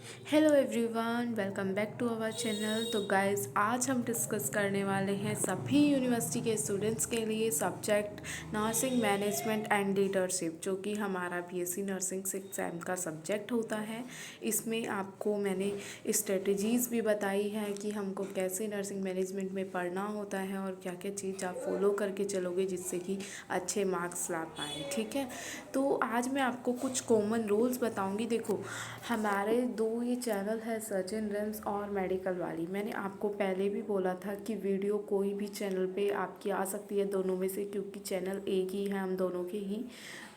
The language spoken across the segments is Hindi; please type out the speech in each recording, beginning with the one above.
Hello everyone, welcome back to our channel. तो गाइस, आज हम डिस्कस करने वाले हैं सभी यूनिवर्सिटी के स्टूडेंट्स के लिए subject nursing management and leadership, जो कि हमारा बीएससी नर्सिंग 6 सेम का सब्जेक्ट होता है। इसमें आपको मैंने स्ट्रेटजीज़ भी बताई है कि हमको कैसे नर्सिंग मैनेजमेंट में पढ़ना होता है और क्या क्या चीज़ आप फॉलो करके चलोगे जिससे कि अच्छे मार्क्स ला पाए। ठीक है, तो आज मैं आपको कुछ कॉमन रूल्स बताऊंगी। देखो, हमारे दो ये चैनल है, सर्जन रेम्स और मेडिकल वाली। मैंने आपको पहले भी बोला था कि वीडियो कोई भी चैनल पे आपकी आ सकती है, दोनों में से, क्योंकि चैनल एक ही है हम दोनों के ही।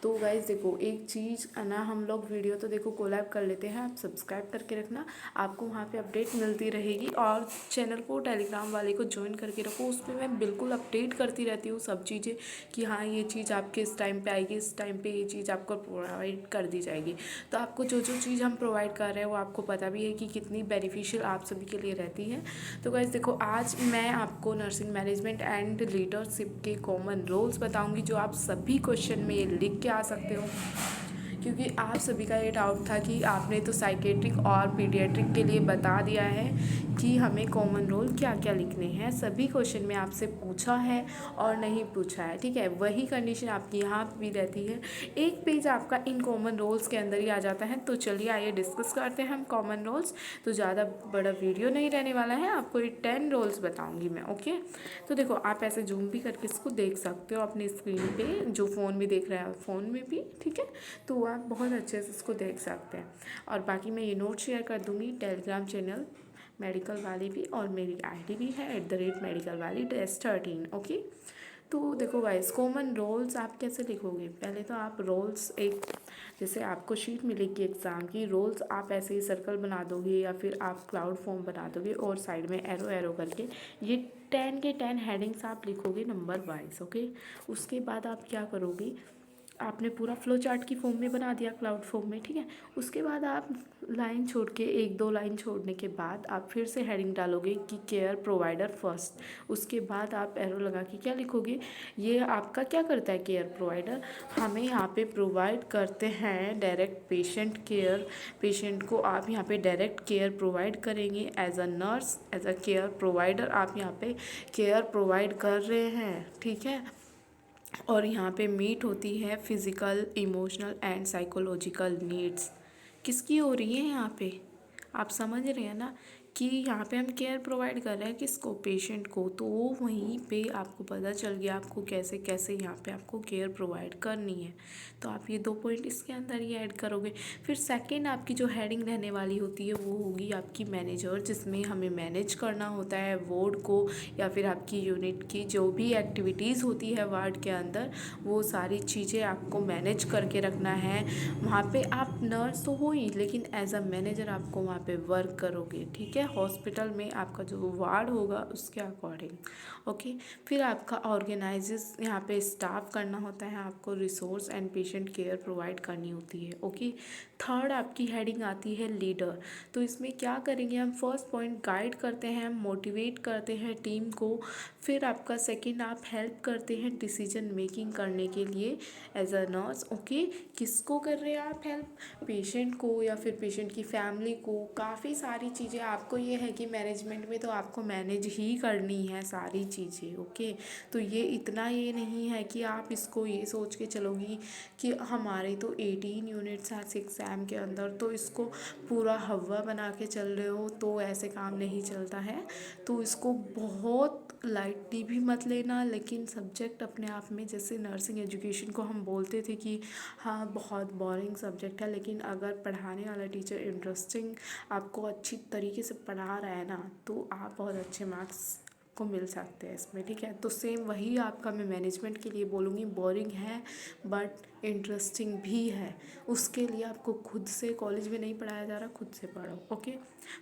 तो गाइज देखो, एक चीज़ ना, हम लोग वीडियो तो देखो कोलैब कर लेते हैं, आप सब्सक्राइब करके रखना, आपको वहाँ पे अपडेट मिलती रहेगी। और चैनल को टेलीग्राम वाले को ज्वाइन करके रखो, उस पर मैं बिल्कुल अपडेट करती रहती हूँ सब चीज़ें कि हाँ ये चीज़ आपके इस टाइम पे आएगी, इस टाइम पे ये चीज़ आपको प्रोवाइड कर दी जाएगी। तो आपको जो जो चीज़ हम प्रोवाइड कर रहे हैं वो आपको पता भी है कि कितनी बेनिफिशियल आप सभी के लिए रहती है। तो गाइस देखो, आज मैं आपको नर्सिंग मैनेजमेंट एंड लीडरशिप के कॉमन रोल्स बताऊंगी, जो आप सभी क्वेश्चन में ये लिख के आ सकते हो। क्योंकि आप सभी का ये डाउट था कि आपने तो साइकेट्रिक और पीडियाट्रिक के लिए बता दिया है कि हमें कॉमन रोल क्या क्या लिखने हैं। सभी क्वेश्चन में आपसे पूछा है और नहीं पूछा है, ठीक है। वही कंडीशन आपकी यहाँ भी रहती है। एक पेज आपका इन कॉमन रोल्स के अंदर ही आ जाता है। तो चलिए आइए डिस्कस करते हैं हम कॉमन रोल्स। तो ज़्यादा बड़ा वीडियो नहीं रहने वाला है, आपको ये 10 रोल्स बताऊँगी मैं। ओके, तो देखो, आप ऐसे जूम भी करके इसको देख सकते हो अपनी स्क्रीन पे, जो फ़ोन में देख रहे हैं फ़ोन में भी, ठीक है। तो आप बहुत अच्छे से इसको देख सकते हैं। और बाकी मैं ये नोट शेयर कर दूँगी, टेलीग्राम चैनल मेडिकल वाली भी, और मेरी आईडी भी है @मेडिकल वाली -13। ओके, तो देखो गाइस, कॉमन रोल्स आप कैसे लिखोगे। पहले तो आप रोल्स, एक जैसे आपको शीट मिलेगी एग्ज़ाम की, रोल्स आप ऐसे ही सर्कल बना दोगे या फिर आप क्लाउड फॉर्म बना दोगे और साइड में एरो एरो करके ये 10 के 10 हेडिंग्स आप लिखोगे नंबर वाइज। ओके, उसके बाद आप क्या करोगे, आपने पूरा फ्लो चार्ट की फॉर्म में बना दिया, क्लाउड फॉर्म में, ठीक है। उसके बाद आप लाइन छोड़ के, एक दो लाइन छोड़ने के बाद आप फिर से हेडिंग डालोगे कि केयर प्रोवाइडर फर्स्ट। उसके बाद आप एरो लगा के क्या लिखोगे, ये आपका क्या करता है केयर प्रोवाइडर, हमें यहाँ पे प्रोवाइड करते हैं डायरेक्ट पेशेंट केयर। पेशेंट को आप यहाँ पे डायरेक्ट केयर प्रोवाइड करेंगे as a nurse, as a care provider आप यहाँ पे केयर प्रोवाइड कर रहे हैं, ठीक है। और यहाँ पे मीट होती है physical, emotional and psychological needs. किसकी हो रही है यहाँ पे, आप समझ रहे हैं ना, कि यहाँ पे हम केयर प्रोवाइड कर रहे हैं किसको, पेशेंट को। तो वो वहीं पे आपको पता चल गया आपको कैसे कैसे यहाँ पे आपको केयर प्रोवाइड करनी है। तो आप ये 2 पॉइंट इसके अंदर ही ऐड करोगे। फिर सेकंड आपकी जो हेडिंग रहने वाली होती है वो होगी आपकी मैनेजर, जिसमें हमें मैनेज करना होता है वार्ड को, या फिर आपकी यूनिट की जो भी एक्टिविटीज़ होती है वार्ड के अंदर, वो सारी चीज़ें आपको मैनेज करके रखना है। वहाँ पे आप नर्स तो हो ही, लेकिन एज अ मैनेजर आपको वहाँ पे वर्क करोगे, ठीक है, हॉस्पिटल में आपका जो वार्ड होगा उसके अकॉर्डिंग। ओके, फिर आपका ऑर्गेनाइजेस यहाँ पे स्टाफ करना होता है, आपको resource and patient care provide करनी होती है। ओके, थर्ड आपकी हेडिंग आती है लीडर। तो इसमें क्या करेंगे हम, फर्स्ट पॉइंट गाइड करते हैं, मोटिवेट करते हैं टीम को। फिर आपका सेकंड, आप हेल्प करते हैं डिसीजन मेकिंग करने के लिए एज अ नर्स। ओके, किसको कर रहे हैं आप हेल्प, पेशेंट को या फिर पेशेंट की फैमिली को। काफ़ी सारी चीज़ें आपको, ये है कि मैनेजमेंट में तो आपको मैनेज ही करनी है सारी चीज़ें। ओके, तो ये इतना ये नहीं है कि आप इसको ये सोच के चलोगी कि हमारे तो 18 यूनिट्स हैं 6 सेम के अंदर, तो इसको पूरा हवा बना के चल रहे हो, तो ऐसे काम नहीं चलता है। तो इसको बहुत लाइटली भी मत लेना। लेकिन सब्जेक्ट अपने आप में, जैसे नर्सिंग एजुकेशन को हम बोलते थे कि हाँ बहुत बोरिंग सब्जेक्ट है, लेकिन अगर पढ़ाने वाला टीचर इंटरेस्टिंग आपको अच्छी तरीके से पढ़ा रहा है ना, तो आप बहुत अच्छे मार्क्स को मिल सकते हैं इसमें, ठीक है। तो सेम वही आपका मैं मैनेजमेंट के लिए बोलूँगी, बोरिंग है बट इंटरेस्टिंग भी है। उसके लिए आपको खुद से, कॉलेज में नहीं पढ़ाया जा रहा, खुद से पढ़ो। ओके,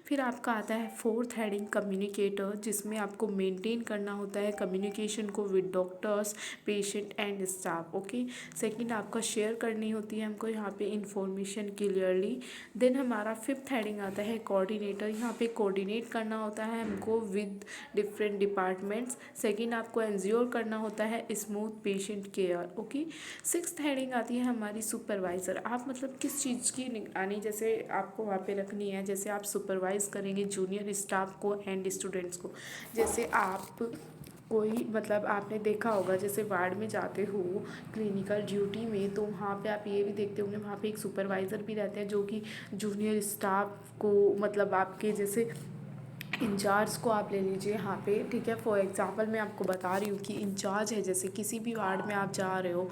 फिर आपका आता है फोर्थ हेडिंग कम्युनिकेटर, जिसमें आपको मेंटेन करना होता है कम्युनिकेशन को with doctors, patient and staff. Okay, second आपका शेयर करनी होती है हमको यहाँ पे इंफॉर्मेशन क्लियरली। देन हमारा फिफ्थ हेडिंग आता है कोऑर्डिनेटर, यहाँ पे कोऑर्डिनेट करना होता है हमको विद डिफरेंट डिपार्टमेंट्स। सेकंड आपको एंश्योर करना होता है smooth patient care. Okay, sixth heading heading आती है हमारी सुपरवाइज़र। आप मतलब किस चीज़ की निगरानी जैसे आपको वहाँ पे रखनी है, जैसे आप सुपरवाइज़ करेंगे जूनियर स्टाफ को एंड स्टूडेंट्स को। जैसे आप कोई मतलब आपने देखा होगा जैसे वार्ड में जाते हो क्लिनिकल ड्यूटी में, तो वहाँ पे आप ये भी देखते होंगे वहाँ पे एक सुपरवाइज़र भी रहते हैं जो कि जूनियर स्टाफ को मतलब आपके जैसे इंचार्ज को आप ले लीजिए यहाँ पे, ठीक है। फॉर एग्जांपल मैं आपको बता रही हूँ कि इंचार्ज है, जैसे किसी भी वार्ड में आप जा रहे हो,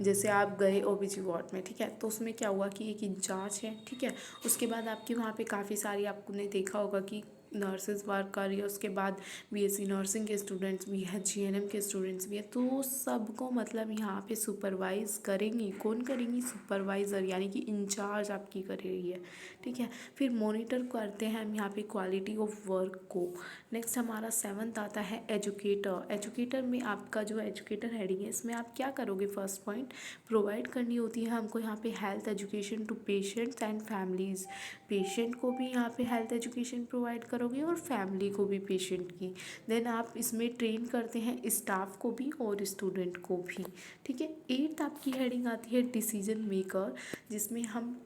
जैसे आप गए ओबीजी वार्ड में, ठीक है, तो उसमें क्या हुआ कि एक इंचार्ज है, ठीक है। उसके बाद आपके वहाँ पे काफ़ी सारी आपने देखा होगा कि नर्सेज वर्क कर रही है, उसके बाद बीएससी नर्सिंग के स्टूडेंट्स भी हैं, जीएनएम के स्टूडेंट्स भी हैं, तो सबको मतलब यहाँ पे सुपरवाइज़ करेंगी। कौन करेंगी? सुपरवाइज़र, यानी कि इंचार्ज आपकी कर रही है, ठीक है। फिर मॉनिटर करते हैं हम यहाँ पे क्वालिटी ऑफ वर्क को। नेक्स्ट हमारा 7th आता है एजुकेटर। एजुकेटर में आपका जो एजुकेटर हेडिंग है, इसमें आप क्या करोगे? फर्स्ट पॉइंट, प्रोवाइड करनी होती है हमको यहाँ पे health education to patients and families. Patient को भी यहाँ पे हेल्थ एजुकेशन प्रोवाइड करोगे और फैमिली को भी पेशेंट की। देन आप इसमें ट्रेन करते हैं स्टाफ को भी और स्टूडेंट को भी, ठीक है। 8th आपकी हेडिंग आती है डिसीजन मेकर, जिसमें हम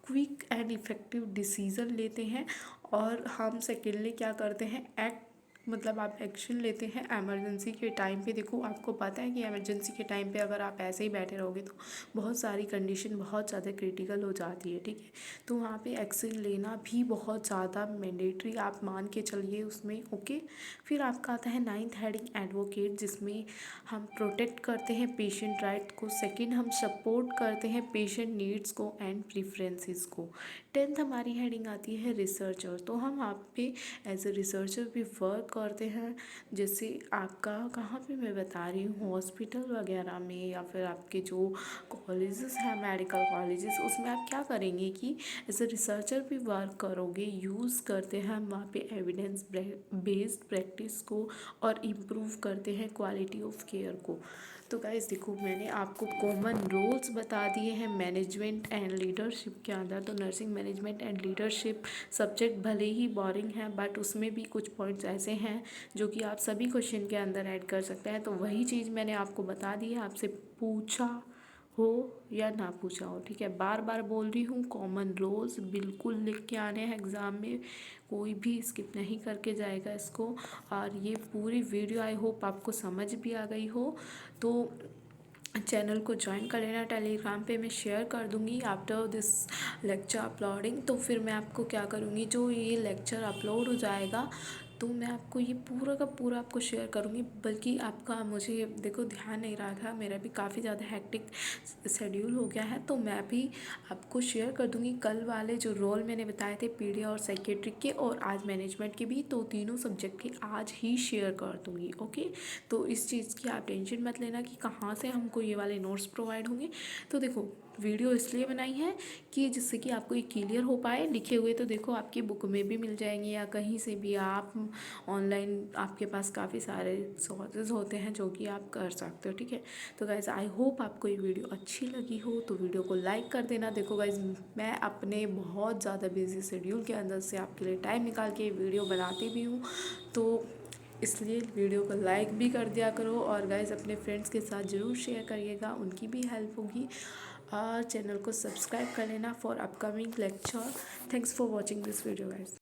क्विक एंड इफ़ेक्टिव डिसीज़न लेते हैं और हम सेकेंडली क्या करते हैं, एक्ट मतलब आप एक्शन लेते हैं एमरजेंसी के टाइम पे। देखो आपको पता है कि इमरजेंसी के टाइम पे अगर आप ऐसे ही बैठे रहोगे तो बहुत सारी कंडीशन बहुत ज़्यादा क्रिटिकल हो जाती है, ठीक है। तो वहाँ पे एक्शन लेना भी बहुत ज़्यादा मैंडेटरी आप मान के चलिए उसमें, ओके। फिर आपका आता है 9th हेडिंग एडवोकेट, जिसमें हम प्रोटेक्ट करते हैं पेशेंट राइट को। सेकंड, हम सपोर्ट करते हैं पेशेंट नीड्स को एंड प्रेफरेंसेस को। 10th हमारी हेडिंग आती है रिसर्चर, तो हम आप पे एज ए रिसर्चर भी वर्क करते हैं। जैसे आपका कहाँ पे मैं बता रही हूँ, हॉस्पिटल वगैरह में या फिर आपके जो कॉलेजेस हैं मेडिकल कॉलेजेस, उसमें आप क्या करेंगे कि एज ए रिसर्चर भी वर्क करोगे। यूज़ करते हैं हम वहाँ पे एविडेंस बेस्ड प्रैक्टिस को और इम्प्रूव करते हैं क्वालिटी ऑफ केयर को। तो गाइस देखो मैंने आपको कॉमन रोल्स बता दिए हैं मैनेजमेंट एंड लीडरशिप के अंदर। तो nursing management and leadership subject भले ही बोरिंग है, बट उसमें भी कुछ पॉइंट्स ऐसे हैं जो कि आप सभी क्वेश्चन के अंदर ऐड कर सकते हैं। तो वही चीज़ मैंने आपको बता दी है, आपसे पूछा हो या ना पूछा हो, ठीक है। बार बार बोल रही हूँ, कॉमन रोल्स बिल्कुल लिख के आने हैं एग्ज़ाम में, कोई भी स्किप नहीं करके जाएगा इसको। और ये पूरी वीडियो आई होप आपको समझ भी आ गई हो। तो चैनल को ज्वाइन कर लेना, टेलीग्राम पे मैं शेयर कर दूँगी आफ्टर दिस लेक्चर अपलोडिंग। तो फिर मैं आपको क्या करूँगी, जो ये लेक्चर अपलोड हो जाएगा तो मैं आपको ये पूरा का पूरा आपको शेयर करूँगी। बल्कि आपका मुझे देखो ध्यान नहीं रहा था, मेरा भी काफ़ी ज़्यादा हेक्टिक शेड्यूल हो गया है, तो मैं भी आपको शेयर कर दूँगी। कल वाले जो रोल मैंने बताए थे पीडिया और साइकेट्रिक के, और आज मैनेजमेंट के भी, तो तीनों सब्जेक्ट के आज ही शेयर कर दूँगी, ओके। तो इस चीज़ की आप टेंशन मत लेना कि कहाँ से हमको ये वाले नोट्स प्रोवाइड होंगे। तो देखो वीडियो इसलिए बनाई है कि जिससे कि आपको ये क्लियर हो पाए। लिखे हुए तो देखो आपकी बुक में भी मिल जाएंगे या कहीं से भी आप ऑनलाइन, आपके पास काफ़ी सारे सोर्सेज होते हैं जो कि आप कर सकते हो, ठीक है। तो गाइज़ आई होप आपको ये वीडियो अच्छी लगी हो, तो वीडियो को लाइक कर देना। देखो गाइज़ मैं अपने बहुत ज़्यादा बिजी शेड्यूल के अंदर से आपके लिए टाइम निकाल के वीडियो बनाती भी हूँ, तो इसलिए वीडियो को लाइक भी कर दिया करो। और गाइज़ अपने फ्रेंड्स के साथ ज़रूर शेयर करिएगा, उनकी भी हेल्प होगी। और चैनल को सब्सक्राइब कर लेना for upcoming lecture. Thanks for watching this video guys.